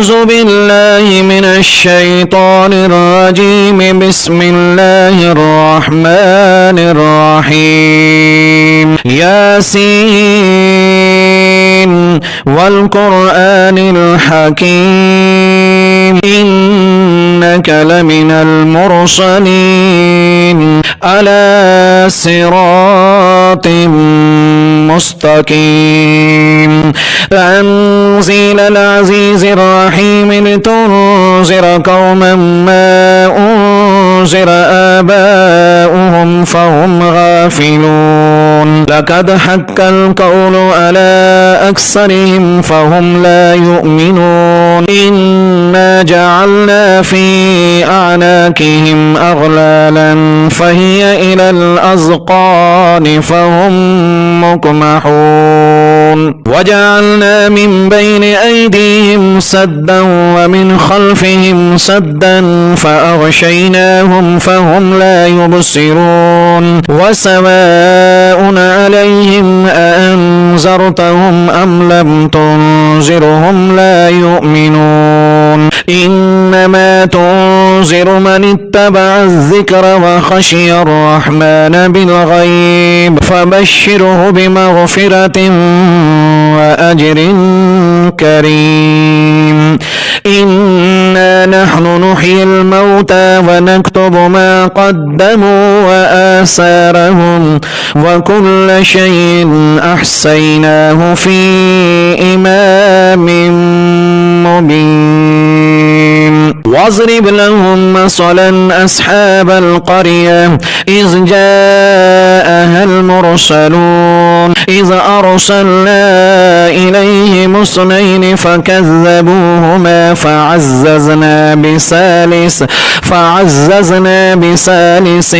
أعوذ بالله من الشيطان الرجيم. بسم الله الرحمن الرحيم. ياسين والقرآن الحكيم إنك لمن المرسلين على صراط مستقيم. تنزيل العزيز الرحيم لتنذر قوما ما أنذر آباؤهم فهم غافلون. لقد حق القول على أكثرهم فهم لا يؤمنون. إنا جعلنا في أعناقهم أغلالا فهي إلى الأذقان فهم مقمحون. وجعلنا من بين أيديهم سدا ومن خلفهم سدا فأغشيناهم فهم لا يبصرون. وسواء عليهم أأنذرتهم أم لم تنذرهم لا يؤمنون. إنما تنذر من اتبع الذكر وخشي الرحمن بالغيب فبشره بمغفرة وأجر كريم. إنا نحن نحيي الموتى ونكتب ما قدموا وآثارهم وكل شيء أحصيناه في إمام مبين. واضرب لهم مثلا أصحاب القرية إذ جاءها المرسلون إذ أرسلنا إليهم اثنين فكذبوهما فعززنا بثالث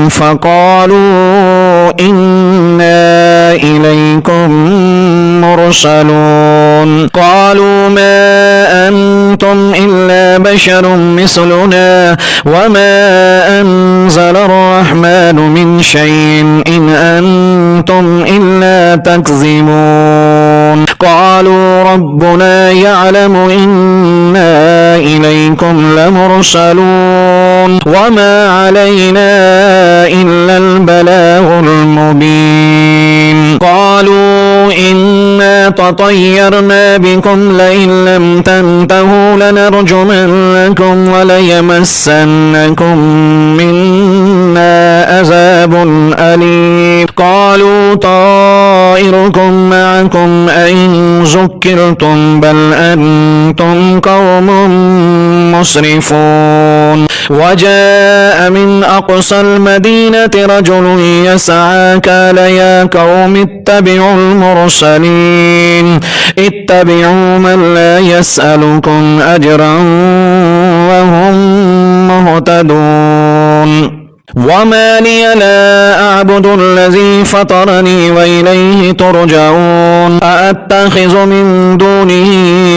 فقالوا إنا إليكم مرسلون. قالوا ما أنتم إلا بشر مثلنا وما أنزل الرحمن من شيء إن أنتم إلا تكذبون. قالوا ربنا يعلم إنا إليكم لمرسلون وما علينا إلا البلاغ المبين. قالوا إنا تطيرنا بكم لئن لم تنتهوا لنرجمنكم وليمسنكم منا عذاب أليم. قالوا طائركم معكم أئن ذكرتم بل أنتم قوم مسرفون. وجاء من أقصى المدينة رجل يسعى قال يا قوم اتبعوا المرسلين اتبعوا من لا يسألكم أجرا وهم مهتدون. وما لي لا أعبد الذي فطرني وإليه ترجعون. أأتخذ من دونه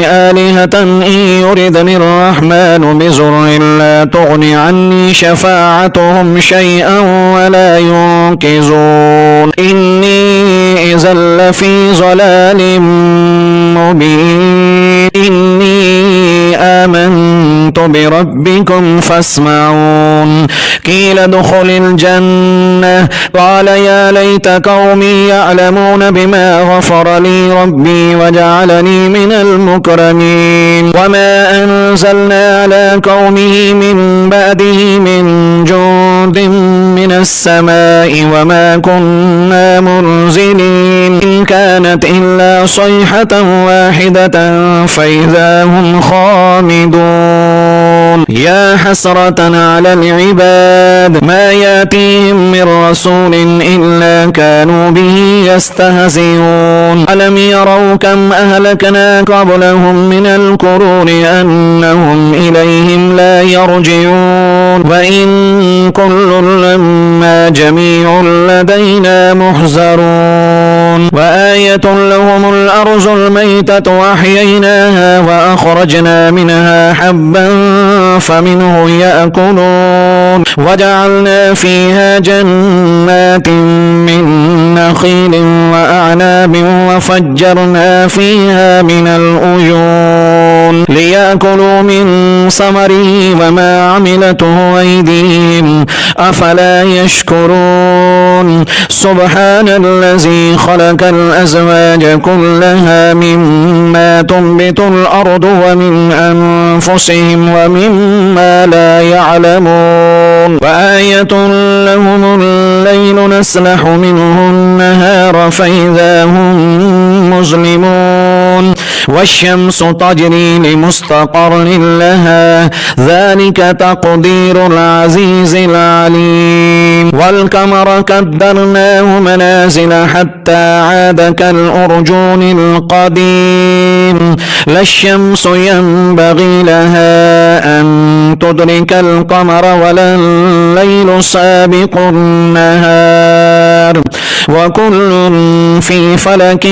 آلهة إن يردني الرحمن بضر لا تغن عني شفاعتهم شيئا ولا ينقذون. إني إذا لفي ضلال مبين. إني آمنت بربكم فاسمعون. قيل ادخل الجنة قال يا ليت قومي يعلمون بما غفر لي ربي وجعلني من المكرمين. وما أنزلنا على قومه من بعده من جند من السماء وما كنا منزلين. إن كانت إلا صيحة واحدة فإذا هم خامدون. يا حسرة على العباد ما يأتيهم من رسول إلا كانوا به يستهزئون. ألم يروا كم أهلكنا قبلهم من القرون أنهم إليهم لا يرجعون. وإن كل لما جميع لدينا محذرون. وآية لهم الأرض الميتة وأحييناها وأخرجنا منها حبا فمنه يأكلون. وجعلنا فيها جنات من نخيل وأعناب وفجرنا فيها من العيون ليأكلوا من ثمره وما عملته أيديهم أفلا يشكرون سبحان الذي خلق الأزواج كلها مما تنبت الأرض ومن أنفسهم ومما لا يعلمون وآية لهم الليل نسلح منه النهار فإذا هم مظلمون والشمس تجري لمستقر لها ذلك تقدير العزيز العليم والقمر قدرناه منازل حتى عاد كالأرجون القديم لا الشمس ينبغي لها أن تدرك القمر ولا الليل سابق النهار وكل في فلك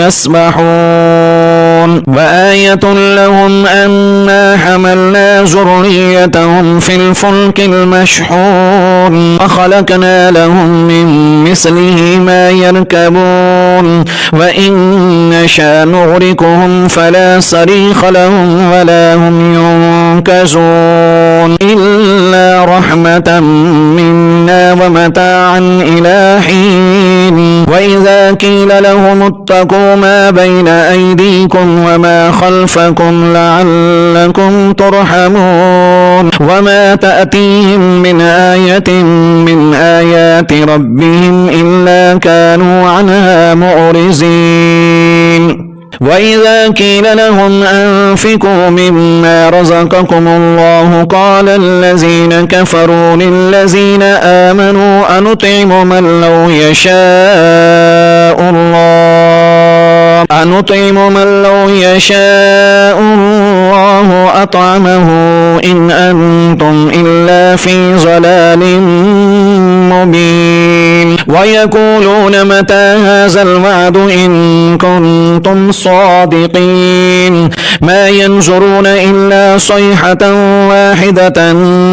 يسبحون وآية لهم أنا حملنا ذريتهم في الفلك المشحون وخلقنا لهم من مثله ما يركبون وإن نشاء نغرقهم فلا صريخ لهم ولا هم ينقذون إلا رحمة منا ومتاعا إلى حين وإذا قيل لهم اتقوا ما بين أيديكم وما خلفكم لعلكم ترحمون وما تأتيهم من آية من آيات ربهم إلا كانوا عنها معرضين وإذا قيل لهم أنفقوا مما رزقكم الله قال الذين كفروا للذين آمنوا أنطعم من لو يشاء الله أطعمه إن أنتم إلا في ضلال مبين ويقولون متى هذا الوعد إن كنتم صادقين ما ينظرون إلا صيحة واحدة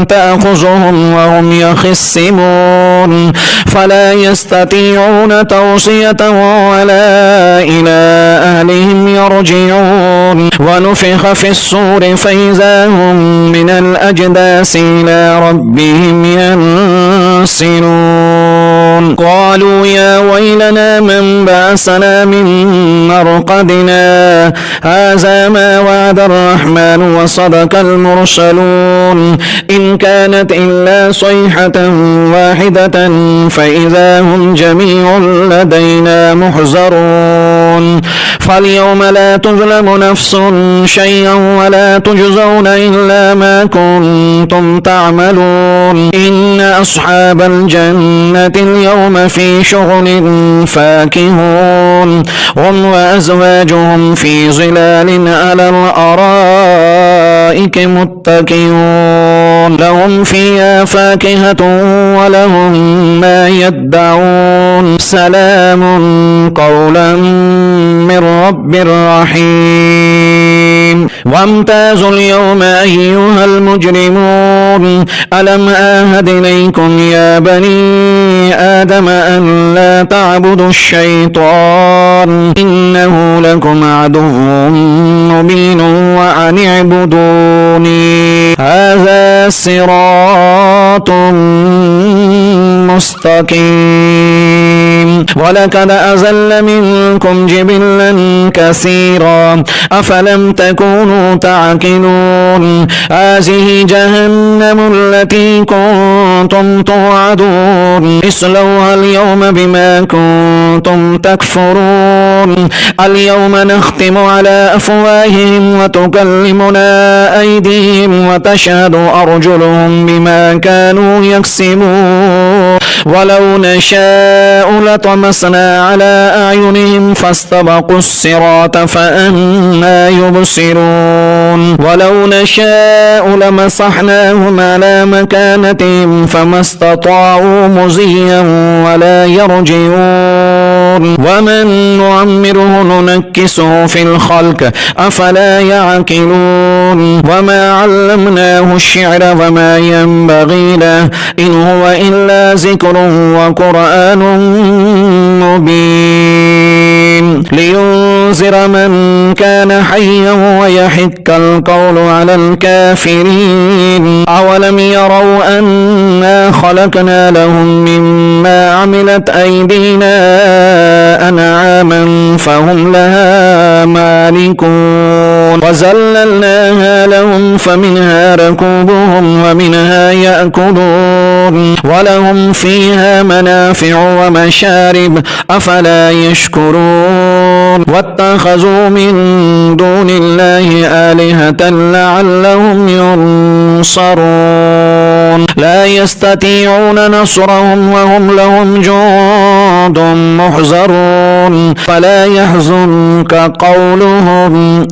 تأخذهم وهم يخصمون فلا يستطيعون توصية ولا إلى أهلهم يرجعون ونفخ في الصور فإذا هم من الأجداث إلى ربهم ينسلون قالوا يا ويلنا من بعثنا من مرقدنا هذا ما وعد الرحمن وصدق المرسلون إن كانت إلا صيحة واحدة فإذا هم جميع لدينا محضرون فاليوم لا تظلم نفس شيئا ولا تجزون إلا ما كنتم تعملون إن أصحاب الجنة اليوم في شغل فاكهون هم وأزواجهم في ظلال على الأرائك متكئون لهم فيها فاكهة ولهم ما يدعون سلام قولا من رب رحيم وامتازوا اليوم أيها المجرمون ألم آهد إليكم يا بني آدم أن لا تعبدوا الشيطان إنه لكم عدو مبين وأن اعبدوني هذا صراط مستقيم ولقد أزل منكم جبلا كثيرا أفلم تكونوا تعقلون هذه جهنم التي كنتم توعدون اصلوها اليوم بما كنتم تكفرون اليوم نختم على أفواههم وتكلمنا أيديهم وتشهد أرجلهم بما كانوا يكسبون ولو نشاء لطمسنا على أعينهم فاستبقوا الصراط فأنى يبصرون ولو نشاء لمسحناهم على مكانتهم فما استطاعوا مزيا ولا يرجعون ومن نعمره ننكسه في الخلق أفلا يعقلون وما علمناه الشعر وما ينبغي له إن هو إلا ذكر وقرآن مبين لينذر من كان حيا ويحق القول على الكافرين. أولم يروا أنا خلقنا لهم مما عملت أيدينا أنعاما فهم لها مالكون وذللناها لهم فمنها ركوبهم ومنها يأكلون ولهم فيها منافع ومشارب أفلا يشكرون. واتخذوا من دون الله آلهة لعلهم ينصرون لا يستطيعون نصرهم وهم لهم جند محضرون فلا يحزنك قولهم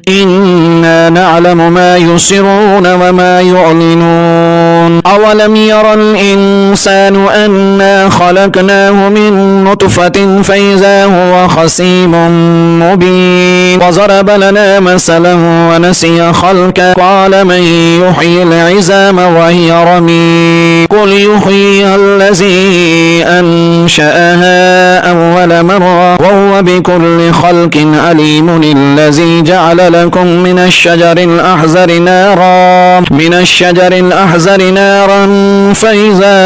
إنا نعلم ما يسرون وما يعلنون. أولم ير الإنسان أنا خلقناه من نطفة فإذا هو خصيم مبين وضرب لنا مثلا ونسي خلقه قال من يحيي العظام وهي رميم قل يحييها الذي أنشأها أول مرة وهو بكل خلق عليم. الذي جعل لكم من الشجر الأحزر نارا فإذا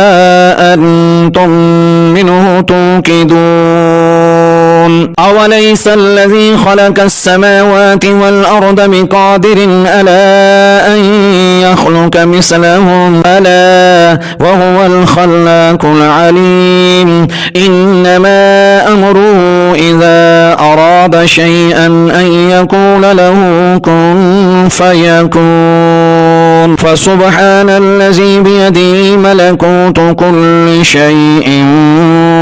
أنتم منه توقدون. أوليس الذي خلق السماوات والأرض بقادر ألا أن يخلق مثلهم ألا وهو الخلاق العليم. إنما أمره إذا أراد شيئا أن يقول له كن فيكون. فسبحان الذي بيده ملكوت كل شيء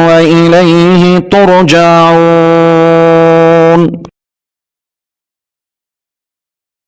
وإليه ترجعون.